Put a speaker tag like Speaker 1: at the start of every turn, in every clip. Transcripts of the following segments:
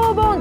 Speaker 1: Muito bom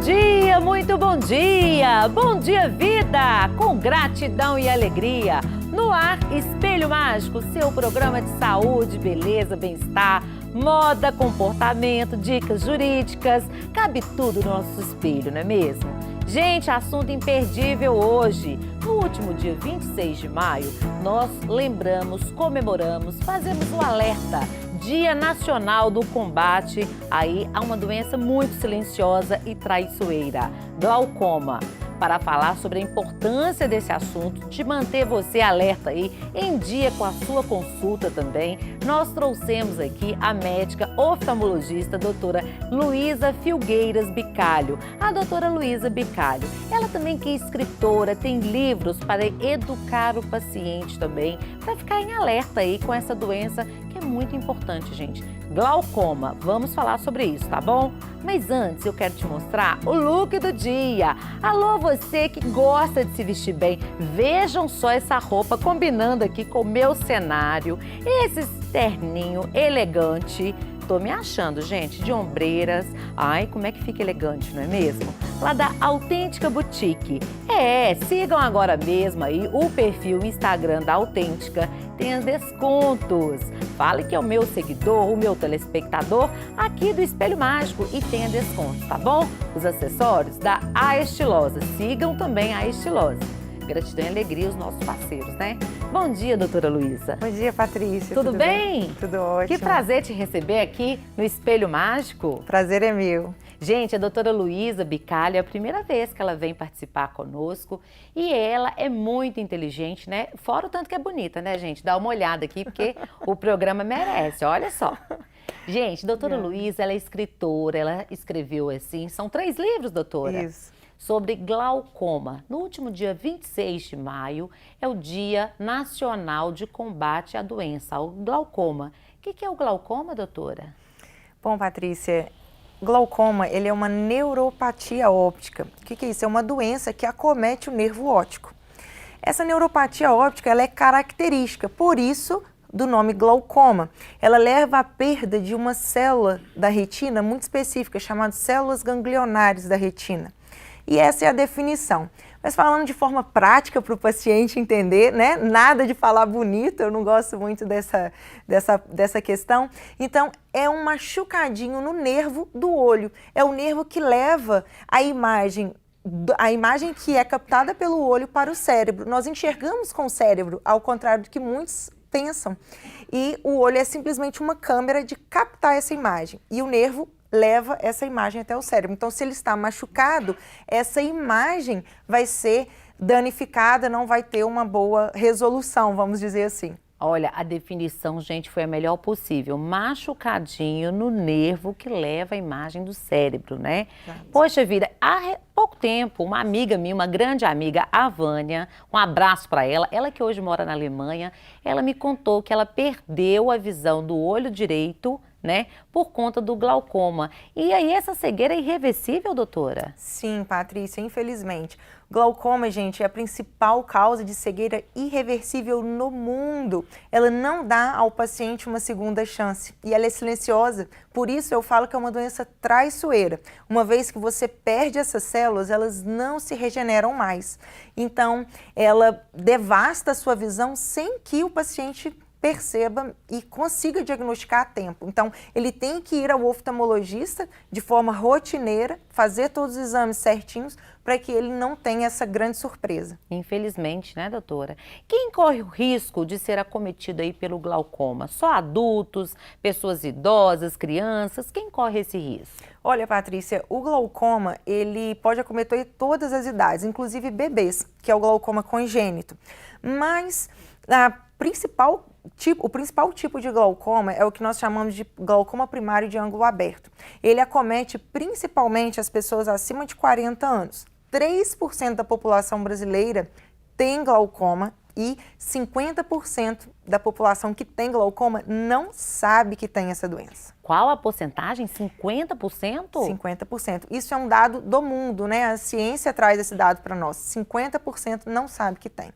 Speaker 1: dia! Bom dia, vida! Com gratidão e alegria. No ar, Espelho Mágico, seu programa de saúde, beleza, bem-estar, moda, comportamento, dicas jurídicas. Cabe tudo no nosso espelho, não é mesmo? Gente, assunto imperdível hoje. No último dia 26 de maio, nós lembramos, comemoramos, fazemos o alerta. Dia Nacional do Combate a uma doença muito silenciosa e traiçoeira, glaucoma. Para falar sobre a importância desse assunto, de manter você alerta aí, em dia com a sua consulta também, nós trouxemos aqui a médica oftalmologista, doutora Luísa Filgueiras Bicalho. A doutora Luísa Bicalho, ela também que é escritora, tem livros para educar o paciente também, para ficar em alerta aí com essa doença que é muito importante, gente. Glaucoma, vamos falar sobre isso, tá bom? Mas antes eu quero te mostrar o look do dia. Alô, você que gosta de se vestir bem, vejam só essa roupa combinando aqui com o meu cenário. Esse terninho elegante. Tô me achando, gente, de ombreiras. Ai, como é que fica elegante, não é mesmo? Lá da Autêntica Boutique. Sigam agora mesmo aí o perfil Instagram da Autêntica. Tem descontos. Fale que é o meu seguidor, o meu telespectador aqui do Espelho Mágico e tenha descontos, tá bom? Os acessórios da A Estilosa. Sigam também a Estilosa. Gratidão e alegria os nossos parceiros, né? Bom dia, doutora Luísa.
Speaker 2: Bom dia, Patrícia.
Speaker 1: Tudo bem?
Speaker 2: Tudo ótimo.
Speaker 1: Que prazer te receber aqui no Espelho Mágico.
Speaker 2: Prazer é meu.
Speaker 1: Gente, a doutora Luísa Bicalho é a primeira vez que ela vem participar conosco e ela é muito inteligente, né? Fora o tanto que é bonita, né, gente? Dá uma olhada aqui porque o programa merece, olha só. Gente, doutora Luísa, ela é escritora, ela escreveu assim, são 3 livros, doutora?
Speaker 2: Isso.
Speaker 1: Sobre glaucoma. No último dia 26 de maio é o Dia Nacional de Combate à Doença, ao glaucoma. O que é o glaucoma, doutora?
Speaker 2: Bom, Patrícia, glaucoma ele é uma neuropatia óptica. O que é isso? É uma doença que acomete o nervo óptico. Essa neuropatia óptica ela é característica, por isso do nome glaucoma. Ela leva à perda de uma célula da retina muito específica, chamada células ganglionares da retina. E essa é a definição. Mas falando de forma prática para o paciente entender, né? Nada de falar bonito, eu não gosto muito dessa questão. Então, é um machucadinho no nervo do olho. É o nervo que leva a imagem que é captada pelo olho para o cérebro. Nós enxergamos com o cérebro, ao contrário do que muitos pensam. E o olho é simplesmente uma câmera de captar essa imagem. E o nervo leva essa imagem até o cérebro. Então, se ele está machucado, essa imagem vai ser danificada, não vai ter uma boa resolução, vamos dizer assim.
Speaker 1: Olha, a definição, gente, foi a melhor possível. Machucadinho no nervo que leva a imagem do cérebro, né? Exato. Poxa vida, há pouco tempo, uma amiga minha, uma grande amiga, a Vânia, um abraço para ela que hoje mora na Alemanha, ela me contou que ela perdeu a visão do olho direito, né, por conta do glaucoma. E aí essa cegueira é irreversível, doutora?
Speaker 2: Sim, Patrícia, infelizmente. Glaucoma, gente, é a principal causa de cegueira irreversível no mundo. Ela não dá ao paciente uma segunda chance e ela é silenciosa. Por isso eu falo que é uma doença traiçoeira. Uma vez que você perde essas células, elas não se regeneram mais. Então, ela devasta a sua visão sem que o paciente perceba e consiga diagnosticar a tempo. Então, ele tem que ir ao oftalmologista de forma rotineira, fazer todos os exames certinhos, para que ele não tenha essa grande surpresa.
Speaker 1: Infelizmente, né, doutora? Quem corre o risco de ser acometido aí pelo glaucoma? Só adultos, pessoas idosas, crianças? Quem corre esse risco?
Speaker 2: Olha, Patrícia, o glaucoma, ele pode acometer todas as idades, inclusive bebês, que é o glaucoma congênito. Mas o principal tipo de glaucoma é o que nós chamamos de glaucoma primário de ângulo aberto. Ele acomete principalmente as pessoas acima de 40 anos. 3% da população brasileira tem glaucoma e 50% da população que tem glaucoma não sabe que tem essa doença.
Speaker 1: Qual a porcentagem? 50%?
Speaker 2: 50%. Isso é um dado do mundo, né? A ciência traz esse dado para nós. 50% não sabe que tem.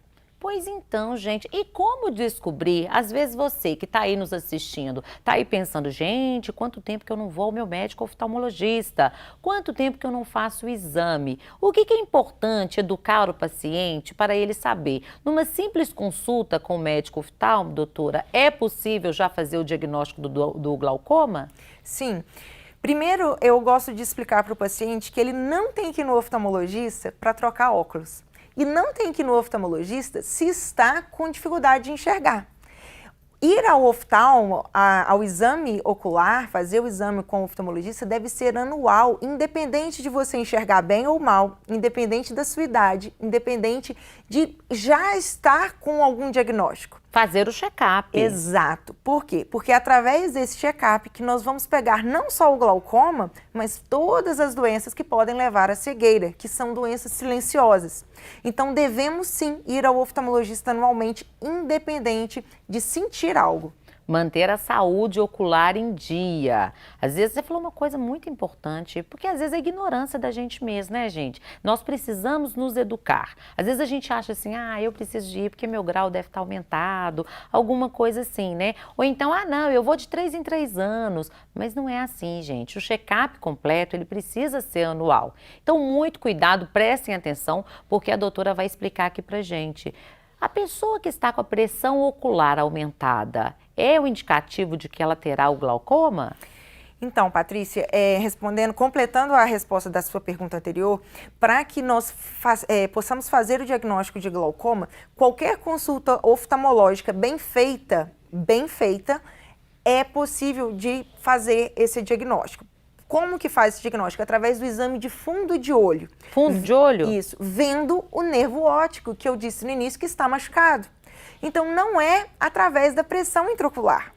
Speaker 1: Pois então, gente, e como descobrir? Às vezes você que está aí nos assistindo, está aí pensando, gente, quanto tempo que eu não vou ao meu médico oftalmologista? Quanto tempo que eu não faço o exame? O que é importante educar o paciente para ele saber? Numa simples consulta com o médico oftalmo, doutora, é possível já fazer o diagnóstico do glaucoma?
Speaker 2: Sim. Primeiro, eu gosto de explicar para o paciente que ele não tem que ir no oftalmologista para trocar óculos. E não tem que ir no oftalmologista se está com dificuldade de enxergar. Ir ao oftalmo, ao exame ocular, fazer o exame com o oftalmologista deve ser anual, independente de você enxergar bem ou mal, independente da sua idade, independente de já estar com algum diagnóstico.
Speaker 1: Fazer o check-up.
Speaker 2: Exato. Por quê? Porque é através desse check-up que nós vamos pegar não só o glaucoma, mas todas as doenças que podem levar à cegueira, que são doenças silenciosas. Então, devemos sim ir ao oftalmologista anualmente, independente de sentir algo.
Speaker 1: Manter a saúde ocular em dia. Às vezes você falou uma coisa muito importante, porque às vezes é ignorância da gente mesmo, né, gente? Nós precisamos nos educar. Às vezes a gente acha assim, eu preciso de ir porque meu grau deve estar aumentado, alguma coisa assim, né? Ou então, não, eu vou de 3 em 3 anos. Mas não é assim, gente. O check-up completo, ele precisa ser anual. Então, muito cuidado, prestem atenção, porque a doutora vai explicar aqui pra gente. A pessoa que está com a pressão ocular aumentada é o indicativo de que ela terá o glaucoma?
Speaker 2: Então, Patrícia, completando a resposta da sua pergunta anterior, para que nós possamos fazer o diagnóstico de glaucoma, qualquer consulta oftalmológica bem feita, é possível de fazer esse diagnóstico. Como que faz esse diagnóstico? Através do exame de fundo de olho.
Speaker 1: Fundo de olho?
Speaker 2: Isso, vendo o nervo óptico, que eu disse no início que está machucado. Então, não é através da pressão intraocular.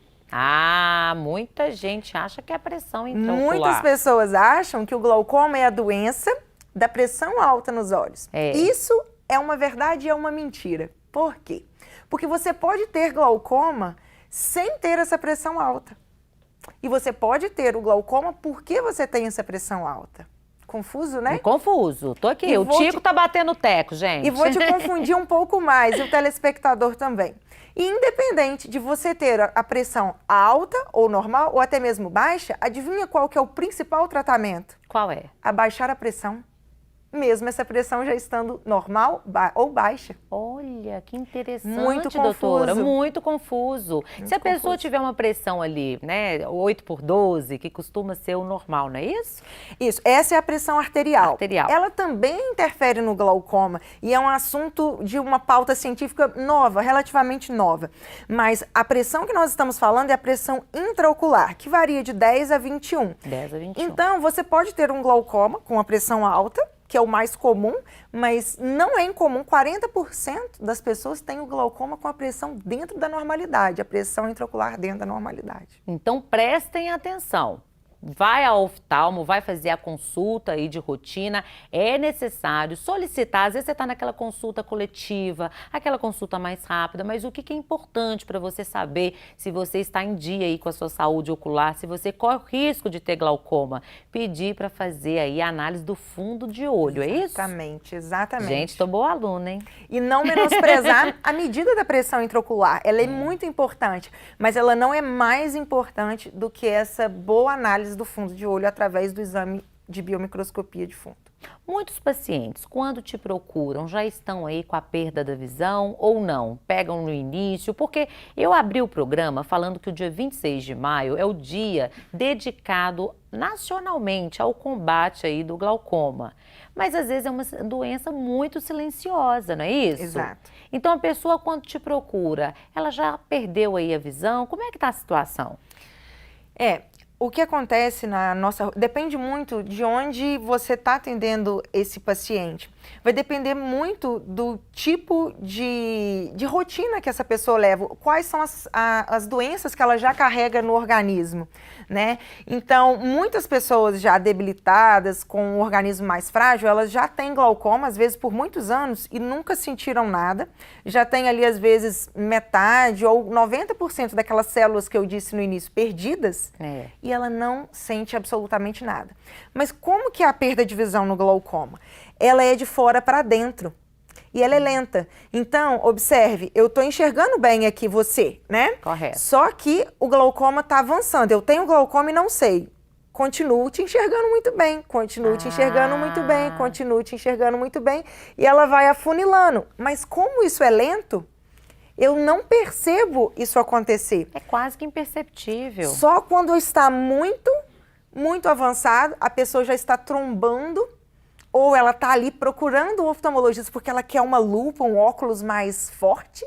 Speaker 1: Muita gente acha que é a pressão intraocular.
Speaker 2: Muitas pessoas acham que o glaucoma é a doença da pressão alta nos olhos. Isso é uma verdade e é uma mentira. Por quê? Porque você pode ter glaucoma sem ter essa pressão alta. E você pode ter o glaucoma porque você tem essa pressão alta. Confuso, né?
Speaker 1: Confuso. Tô aqui. O Tico tá batendo teco, gente.
Speaker 2: E vou te confundir um pouco mais, e o telespectador também. E independente de você ter a pressão alta ou normal, ou até mesmo baixa, adivinha qual que é o principal tratamento?
Speaker 1: Qual é?
Speaker 2: Abaixar a pressão. Mesmo essa pressão já estando normal ou baixa.
Speaker 1: Olha, que interessante,
Speaker 2: muito
Speaker 1: doutora.
Speaker 2: Confuso.
Speaker 1: Muito confuso. Se a pessoa tiver uma pressão ali, né, 8/12, que costuma ser o normal, não é isso?
Speaker 2: Isso, essa é a pressão arterial.
Speaker 1: Ela
Speaker 2: também interfere no glaucoma e é um assunto de uma pauta científica nova, relativamente nova. Mas a pressão que nós estamos falando é a pressão intraocular, que varia de 10 a 21.
Speaker 1: 10 a 21.
Speaker 2: Então, você pode ter um glaucoma com a pressão alta, que é o mais comum, mas não é incomum. 40% das pessoas têm o glaucoma com a pressão dentro da normalidade, a pressão intraocular dentro da normalidade.
Speaker 1: Então, prestem atenção. Vai ao oftalmo, vai fazer a consulta aí de rotina, é necessário solicitar, às vezes você está naquela consulta coletiva, aquela consulta mais rápida, mas o que é importante para você saber se você está em dia aí com a sua saúde ocular, se você corre o risco de ter glaucoma, pedir para fazer aí a análise do fundo de olho, é isso?
Speaker 2: Exatamente.
Speaker 1: Gente, tô boa aluna, hein?
Speaker 2: E não menosprezar a medida da pressão intraocular, ela é muito importante, mas ela não é mais importante do que essa boa análise do fundo de olho através do exame de biomicroscopia de fundo.
Speaker 1: Muitos pacientes, quando te procuram, já estão aí com a perda da visão ou não? Pegam no início? Porque eu abri o programa falando que o dia 26 de maio é o dia dedicado nacionalmente ao combate aí do glaucoma. Mas às vezes é uma doença muito silenciosa, não é isso?
Speaker 2: Exato.
Speaker 1: Então a pessoa quando te procura, ela já perdeu aí a visão? Como é que está a situação?
Speaker 2: O que acontece depende muito de onde você está atendendo esse paciente. Vai depender muito do tipo de rotina que essa pessoa leva, quais são as doenças que ela já carrega no organismo, né? Então, muitas pessoas já debilitadas, com um organismo mais frágil, elas já têm glaucoma, às vezes por muitos anos, e nunca sentiram nada. Já tem ali, às vezes, metade ou 90% daquelas células que eu disse no início perdidas, e ela não sente absolutamente nada. Mas como que é a perda de visão no glaucoma? Ela é de fora para dentro. e ela é lenta. Então, observe, eu estou enxergando bem aqui você, né?
Speaker 1: Correto.
Speaker 2: Só que o glaucoma está avançando. Eu tenho glaucoma e não sei. Continuo te enxergando muito bem, continuo te enxergando muito bem, continuo te enxergando muito bem. E ela vai afunilando. Mas como isso é lento, eu não percebo isso acontecer.
Speaker 1: É quase que imperceptível.
Speaker 2: Só quando está muito avançado, a pessoa já está trombando, ou ela está ali procurando o oftalmologista porque ela quer uma lupa, um óculos mais forte.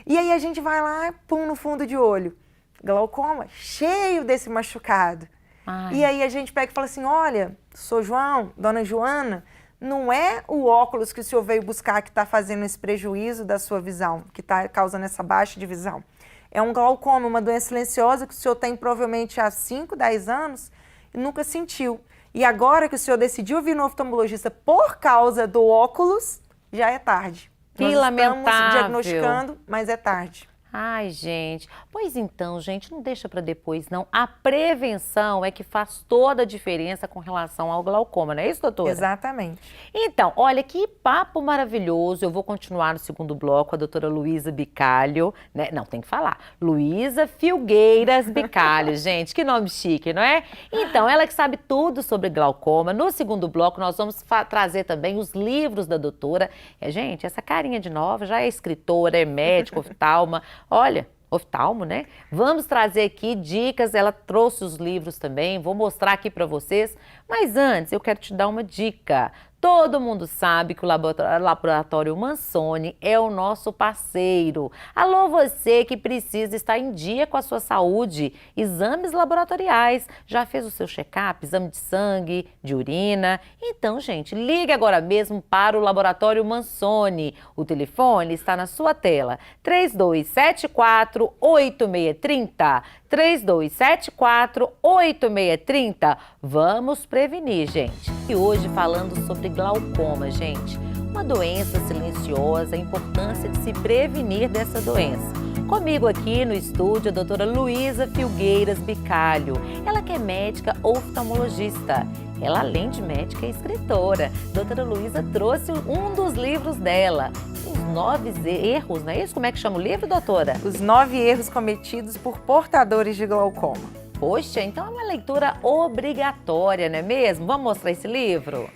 Speaker 2: E aí a gente vai lá, pum, no fundo de olho. Glaucoma, cheio desse machucado.
Speaker 1: Ai.
Speaker 2: E aí a gente pega e fala assim, olha, sou João, dona Joana, não é o óculos que o senhor veio buscar que está fazendo esse prejuízo da sua visão, que está causando essa baixa de visão. É um glaucoma, uma doença silenciosa que o senhor tem provavelmente há 5, 10 anos e nunca sentiu. E agora que o senhor decidiu vir no oftalmologista por causa do óculos, já é tarde.
Speaker 1: Que
Speaker 2: Nós
Speaker 1: lamentável.
Speaker 2: estamos diagnosticando, mas é tarde.
Speaker 1: Ai, gente. Pois então, gente, não deixa para depois, não. A prevenção é que faz toda a diferença com relação ao glaucoma, não é isso, doutora?
Speaker 2: Exatamente.
Speaker 1: Então, olha, que papo maravilhoso. Eu vou continuar no segundo bloco, a doutora Luísa Bicalho, né? Não, tem que falar. Luísa Filgueiras Bicalho, gente, que nome chique, não é? Então, ela que sabe tudo sobre glaucoma. No segundo bloco, nós vamos trazer também os livros da doutora. Gente, essa carinha de nova já é escritora, é médica, oftalma. Olha, oftalmo, né? Vamos trazer aqui dicas, ela trouxe os livros também, vou mostrar aqui para vocês. Mas antes, eu quero te dar uma dica. Todo mundo sabe que o Laboratório Mansoni é o nosso parceiro. Alô, você que precisa estar em dia com a sua saúde. Exames laboratoriais. Já fez o seu check-up? Exame de sangue, de urina? Então, gente, ligue agora mesmo para o Laboratório Mansoni. O telefone está na sua tela. 3274-8630. 3274-8630. Vamos prevenir, gente. E hoje falando sobre glaucoma, gente. Uma doença silenciosa, a importância de se prevenir dessa doença. Comigo aqui no estúdio a doutora Luísa Filgueiras Bicalho. Ela que é médica oftalmologista. Ela, além de médica, é escritora. Doutora Luísa trouxe um dos livros dela. Os 9 erros, não é isso? Como é que chama o livro, doutora?
Speaker 2: Os 9 erros cometidos por portadores de glaucoma.
Speaker 1: Poxa, então é uma leitura obrigatória, não é mesmo? Vamos mostrar esse livro?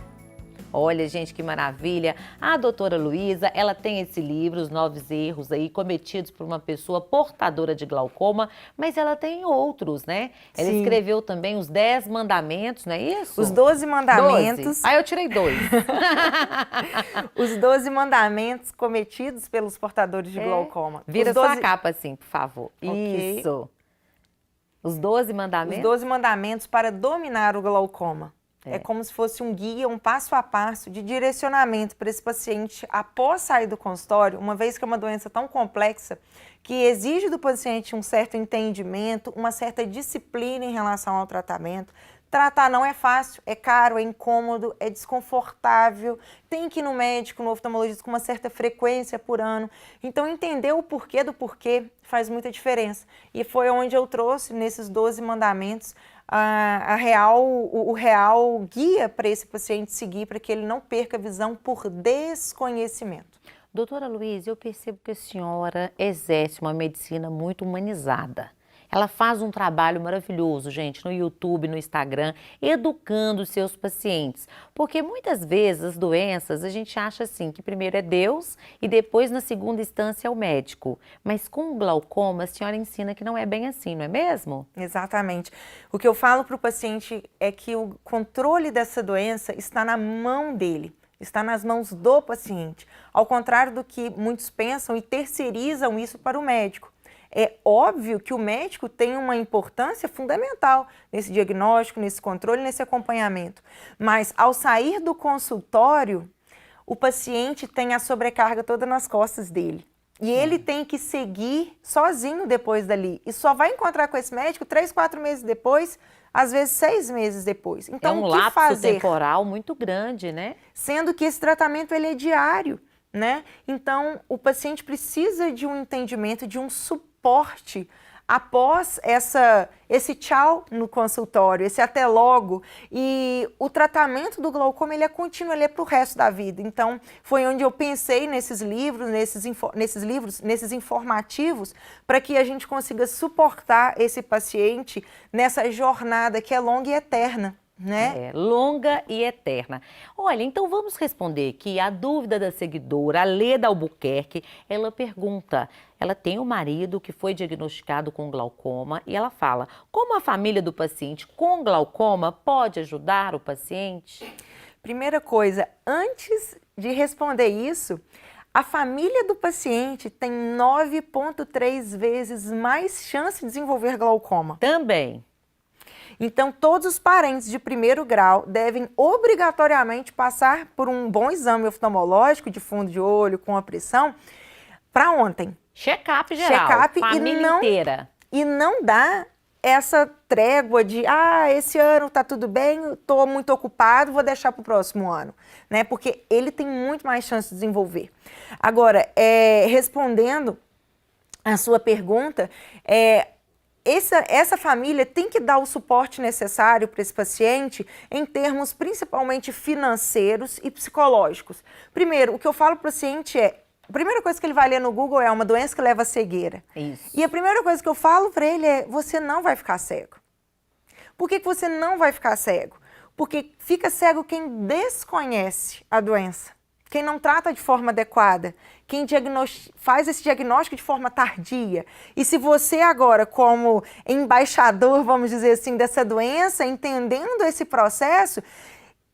Speaker 1: Olha, gente, que maravilha. A doutora Luísa, ela tem esse livro, Os 9 Erros aí cometidos por uma pessoa portadora de glaucoma, mas ela tem outros, né? Ela
Speaker 2: Sim.
Speaker 1: escreveu também os 10 mandamentos, não é isso?
Speaker 2: Os 12 mandamentos.
Speaker 1: 12. Ah, eu tirei 2.
Speaker 2: Os 12 mandamentos cometidos pelos portadores de glaucoma.
Speaker 1: Vira
Speaker 2: Os 12...
Speaker 1: sua capa assim, por favor.
Speaker 2: Okay.
Speaker 1: Isso. Os 12 mandamentos?
Speaker 2: Os 12 mandamentos para dominar o glaucoma. É como se fosse um guia, um passo a passo de direcionamento para esse paciente após sair do consultório, uma vez que é uma doença tão complexa que exige do paciente um certo entendimento, uma certa disciplina em relação ao tratamento. Tratar não é fácil, é caro, é incômodo, é desconfortável, tem que ir no médico, no oftalmologista com uma certa frequência por ano. Então entender o porquê do porquê faz muita diferença. E foi onde eu trouxe nesses 12 mandamentos o real guia para esse paciente seguir, para que ele não perca a visão por desconhecimento.
Speaker 1: Doutora Luísa, eu percebo que a senhora exerce uma medicina muito humanizada. Ela faz um trabalho maravilhoso, gente, no YouTube, no Instagram, educando os seus pacientes. Porque muitas vezes as doenças a gente acha assim, que primeiro é Deus e depois na segunda instância é o médico. Mas com o glaucoma a senhora ensina que não é bem assim, não é mesmo?
Speaker 2: Exatamente. O que eu falo para o paciente é que o controle dessa doença está na mão dele. Está nas mãos do paciente. Ao contrário do que muitos pensam e terceirizam isso para o médico. É óbvio que o médico tem uma importância fundamental nesse diagnóstico, nesse controle, nesse acompanhamento. Mas ao sair do consultório, o paciente tem a sobrecarga toda nas costas dele. E ele tem que seguir sozinho depois dali. E só vai encontrar com esse médico 3, 4 meses depois, às vezes 6 meses depois. Então,
Speaker 1: é um
Speaker 2: o que
Speaker 1: lapso
Speaker 2: fazer?
Speaker 1: Temporal muito grande, né?
Speaker 2: Sendo que esse tratamento ele é diário, né? Então, o paciente precisa de um entendimento, de um suporte após esse tchau no consultório, esse até logo, e o tratamento do glaucoma ele é contínuo, ele é para o resto da vida. Então, foi onde eu pensei nesses livros, nesses informativos, para que a gente consiga suportar esse paciente nessa jornada que é longa e eterna. Né?
Speaker 1: Longa e eterna. Olha, então vamos responder aqui a dúvida da seguidora, a Leda Albuquerque. Ela pergunta, ela tem um marido que foi diagnosticado com glaucoma e ela fala, como a família do paciente com glaucoma pode ajudar o paciente?
Speaker 2: Primeira coisa, antes de responder isso, a família do paciente tem 9,3 vezes mais chance de desenvolver glaucoma.
Speaker 1: Também.
Speaker 2: Então, todos os parentes de primeiro grau devem obrigatoriamente passar por um bom exame oftalmológico de fundo de olho, com a pressão, para ontem.
Speaker 1: Check-up geral, família inteira.
Speaker 2: E não dá essa trégua de, esse ano tá tudo bem, estou muito ocupado, vou deixar para o próximo ano, né? Porque ele tem muito mais chance de desenvolver. Agora, respondendo a sua pergunta, essa família tem que dar o suporte necessário para esse paciente em termos principalmente financeiros e psicológicos. Primeiro, o que eu falo para o paciente a primeira coisa que ele vai ler no Google é uma doença que leva à cegueira.
Speaker 1: Isso.
Speaker 2: E a primeira coisa que eu falo para ele é, você não vai ficar cego. Por que você não vai ficar cego? Porque fica cego quem desconhece a doença, quem não trata de forma adequada, quem faz esse diagnóstico de forma tardia. E se você agora, como embaixador, vamos dizer assim, dessa doença, entendendo esse processo,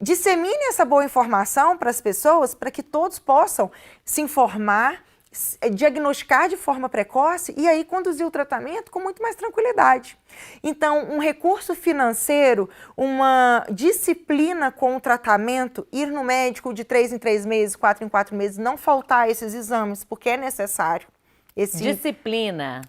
Speaker 2: dissemine essa boa informação para as pessoas, para que todos possam se informar, diagnosticar de forma precoce e aí conduzir o tratamento com muito mais tranquilidade. Então, um recurso financeiro, uma disciplina com o tratamento, ir no médico de 3 em 3 meses, 4 em 4 meses, não faltar esses exames, porque é necessário.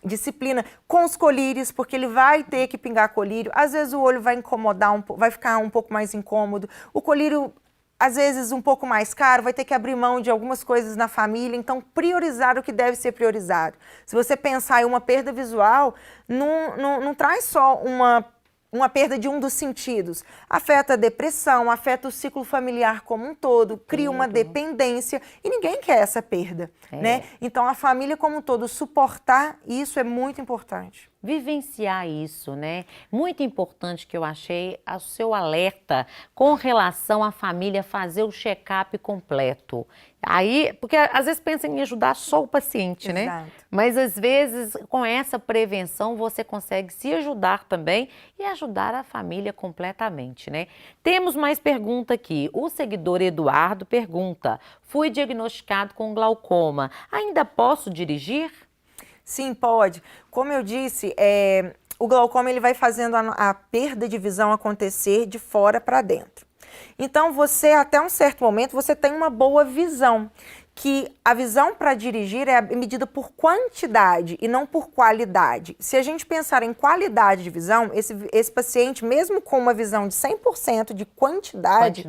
Speaker 1: Disciplina
Speaker 2: com os colírios, porque ele vai ter que pingar colírio. Às vezes o olho vai incomodar, vai ficar um pouco mais incômodo. O colírio, às vezes, um pouco mais caro, vai ter que abrir mão de algumas coisas na família. Então, priorizar o que deve ser priorizado. Se você pensar em uma perda visual, não traz só uma perda de um dos sentidos. Afeta a depressão, afeta o ciclo familiar como um todo, cria uma dependência e ninguém quer essa perda, né? Então, a família como um todo, suportar isso é muito importante.
Speaker 1: Vivenciar isso, né? Muito importante que eu achei o seu alerta com relação à família fazer o check-up completo. Aí, porque às vezes pensa em ajudar só o paciente, né? Mas às vezes com essa prevenção você consegue se ajudar também e ajudar a família completamente, né? Temos mais pergunta aqui. O seguidor Eduardo pergunta, fui diagnosticado com glaucoma, ainda posso dirigir?
Speaker 2: Sim, pode. Como eu disse, o glaucoma ele vai fazendo a perda de visão acontecer de fora para dentro. Então, você, até um certo momento, você tem uma boa visão, que a visão para dirigir é medida por quantidade e não por qualidade. Se a gente pensar em qualidade de visão, esse paciente, mesmo com uma visão de 100% de quantidade,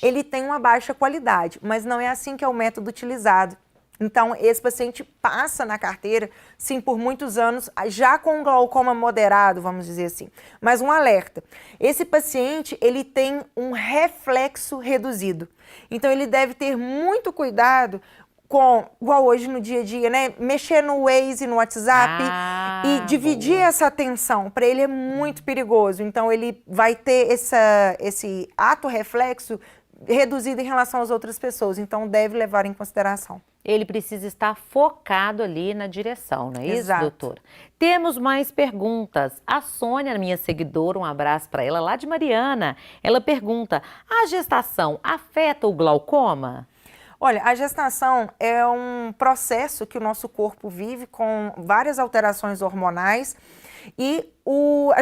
Speaker 2: ele tem uma baixa qualidade, mas não é assim que é o método utilizado. Então, esse paciente passa na carteira, sim, por muitos anos, já com um glaucoma moderado, vamos dizer assim. Mas um alerta, esse paciente, ele tem um reflexo reduzido. Então, ele deve ter muito cuidado com, igual hoje no dia a dia, né? Mexer no Waze, no WhatsApp e dividir essa atenção. Para ele é muito perigoso. Então, ele vai ter esse ato reflexo reduzido em relação às outras pessoas. Então, deve levar em consideração.
Speaker 1: Ele precisa estar focado ali na direção, não é isso,
Speaker 2: Exato.
Speaker 1: doutora? Temos mais perguntas. A Sônia, minha seguidora, um abraço para ela, lá de Mariana. Ela pergunta, a gestação afeta o glaucoma?
Speaker 2: Olha, a gestação é um processo que o nosso corpo vive com várias alterações hormonais e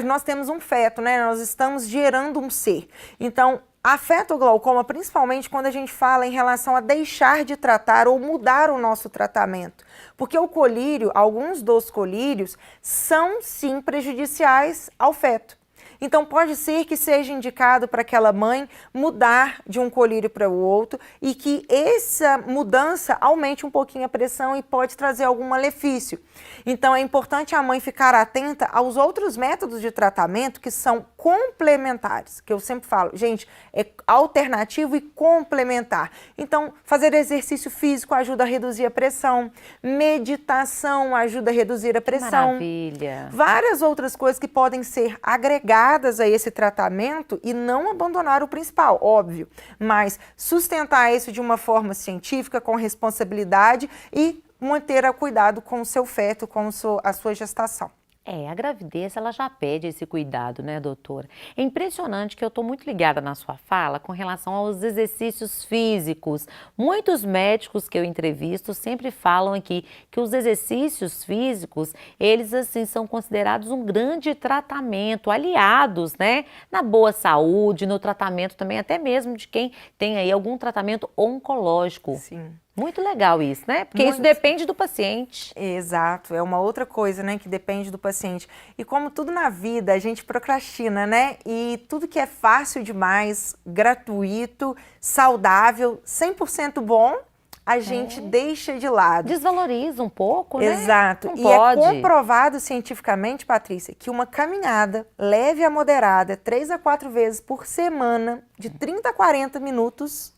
Speaker 2: nós temos um feto, né? Nós estamos gerando um ser. Então, afeta o glaucoma principalmente quando a gente fala em relação a deixar de tratar ou mudar o nosso tratamento. Porque o colírio, alguns dos colírios, são sim prejudiciais ao feto. Então pode ser que seja indicado para aquela mãe mudar de um colírio para o outro e que essa mudança aumente um pouquinho a pressão e pode trazer algum malefício. Então é importante a mãe ficar atenta aos outros métodos de tratamento que são complementares, que eu sempre falo, gente, é alternativo e complementar. Então, fazer exercício físico ajuda a reduzir a pressão, meditação ajuda a reduzir a pressão.
Speaker 1: Maravilha!
Speaker 2: Várias outras coisas que podem ser agregadas a esse tratamento e não abandonar o principal, óbvio, mas sustentar isso de uma forma científica, com responsabilidade e manter a cuidado com o seu feto, com a sua gestação.
Speaker 1: A gravidez, ela já pede esse cuidado, né, doutora? É impressionante que eu estou muito ligada na sua fala com relação aos exercícios físicos. Muitos médicos que eu entrevisto sempre falam aqui que os exercícios físicos, eles, assim, são considerados um grande tratamento, aliados, né, na boa saúde, no tratamento também, até mesmo de quem tem aí algum tratamento oncológico.
Speaker 2: Sim.
Speaker 1: Muito legal isso, né? Porque isso depende do paciente.
Speaker 2: Exato, é uma outra coisa, né, que depende do paciente. E como tudo na vida, a gente procrastina, né? E tudo que é fácil demais, gratuito, saudável, 100% bom, a gente deixa de lado.
Speaker 1: Desvaloriza um pouco, né?
Speaker 2: Exato.
Speaker 1: Não
Speaker 2: e
Speaker 1: pode.
Speaker 2: É comprovado cientificamente, Patrícia, que uma caminhada leve a moderada, 3 a 4 vezes por semana, de 30 a 40 minutos,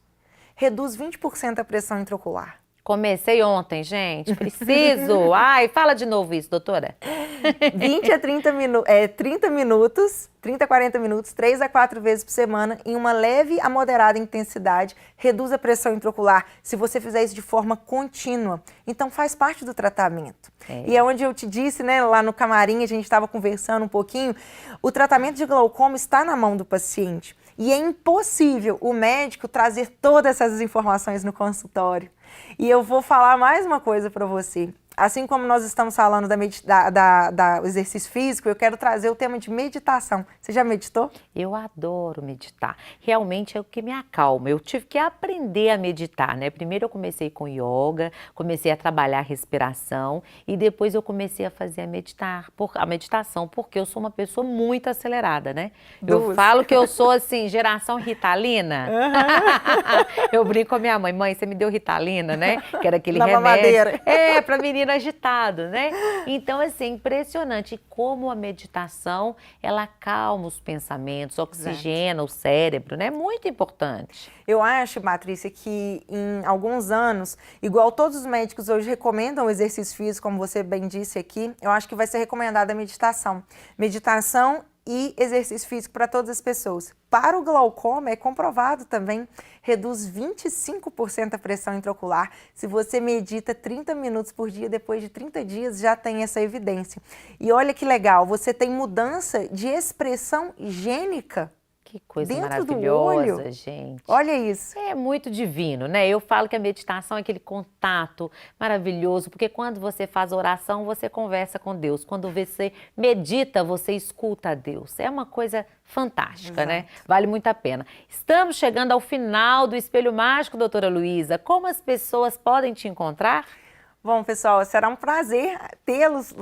Speaker 2: reduz 20% a pressão intraocular.
Speaker 1: Comecei ontem, gente. Preciso. Ai, fala de novo isso, doutora.
Speaker 2: 20 a 30 minutos, 30 minutos, 30 a 40 minutos, 3 a 4 vezes por semana, em uma leve a moderada intensidade, reduz a pressão intraocular, se você fizer isso de forma contínua. Então, faz parte do tratamento. E é onde eu te disse, né, lá no camarim, a gente estava conversando um pouquinho, o tratamento de glaucoma está na mão do paciente. E é impossível o médico trazer todas essas informações no consultório. E eu vou falar mais uma coisa para você. Assim como nós estamos falando do exercício físico, eu quero trazer o tema de meditação. Você já meditou?
Speaker 1: Eu adoro meditar. Realmente é o que me acalma. Eu tive que aprender a meditar, né? Primeiro eu comecei com yoga, comecei a trabalhar a respiração e depois eu comecei a fazer a meditação, porque eu sou uma pessoa muito acelerada, né? Eu falo que eu sou, assim, geração Ritalina. Eu brinco com a minha mãe, mãe, você me deu Ritalina, né? Que era aquele remédio.
Speaker 2: Mamadeira.
Speaker 1: Pra menino agitado, né? Então, assim, impressionante como a meditação, ela acalma os pensamentos, oxigena o cérebro, né? Muito importante.
Speaker 2: Eu acho, Patrícia, que em alguns anos, igual todos os médicos hoje recomendam o exercício físico, como você bem disse aqui, eu acho que vai ser recomendada a meditação. Meditação e exercício físico para todas as pessoas. Para o glaucoma, é comprovado também, reduz 25% a pressão intraocular. Se você medita 30 minutos por dia, depois de 30 dias já tem essa evidência. E olha que legal, você tem mudança de expressão gênica.
Speaker 1: Que coisa
Speaker 2: dentro
Speaker 1: maravilhosa,
Speaker 2: do olho.
Speaker 1: Gente.
Speaker 2: Olha isso.
Speaker 1: É muito divino, né? Eu falo que a meditação é aquele contato maravilhoso, porque quando você faz oração, você conversa com Deus. Quando você medita, você escuta a Deus. É uma coisa fantástica, né? Vale muito a pena. Estamos chegando ao final do Espelho Mágico, doutora Luísa. Como as pessoas podem te encontrar?
Speaker 2: Bom, pessoal, será um prazer tê-los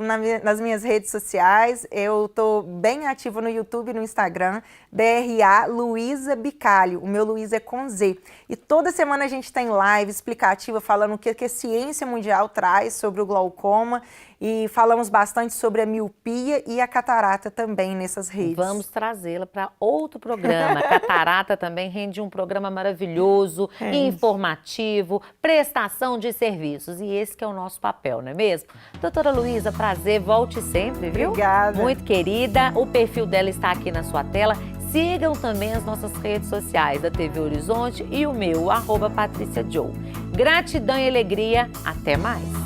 Speaker 2: nas minhas redes sociais. Eu estou bem ativa no YouTube e no Instagram, DRA Luísa Bicalho. O meu Luísa é com Z. E toda semana a gente tem live explicativa falando o que a ciência mundial traz sobre o glaucoma e falamos bastante sobre a miopia e a catarata também nessas redes.
Speaker 1: Vamos trazê-la para outro programa. A catarata também rende um programa maravilhoso, informativo, prestação de serviços. E esse que é o nosso papel, não é mesmo? Doutora Luísa, prazer, volte sempre, viu?
Speaker 2: Obrigada.
Speaker 1: Muito querida, o perfil dela está aqui na sua tela. Sigam também as nossas redes sociais da TV Horizonte e o meu, @PatriciaJoe. Gratidão e alegria, até mais!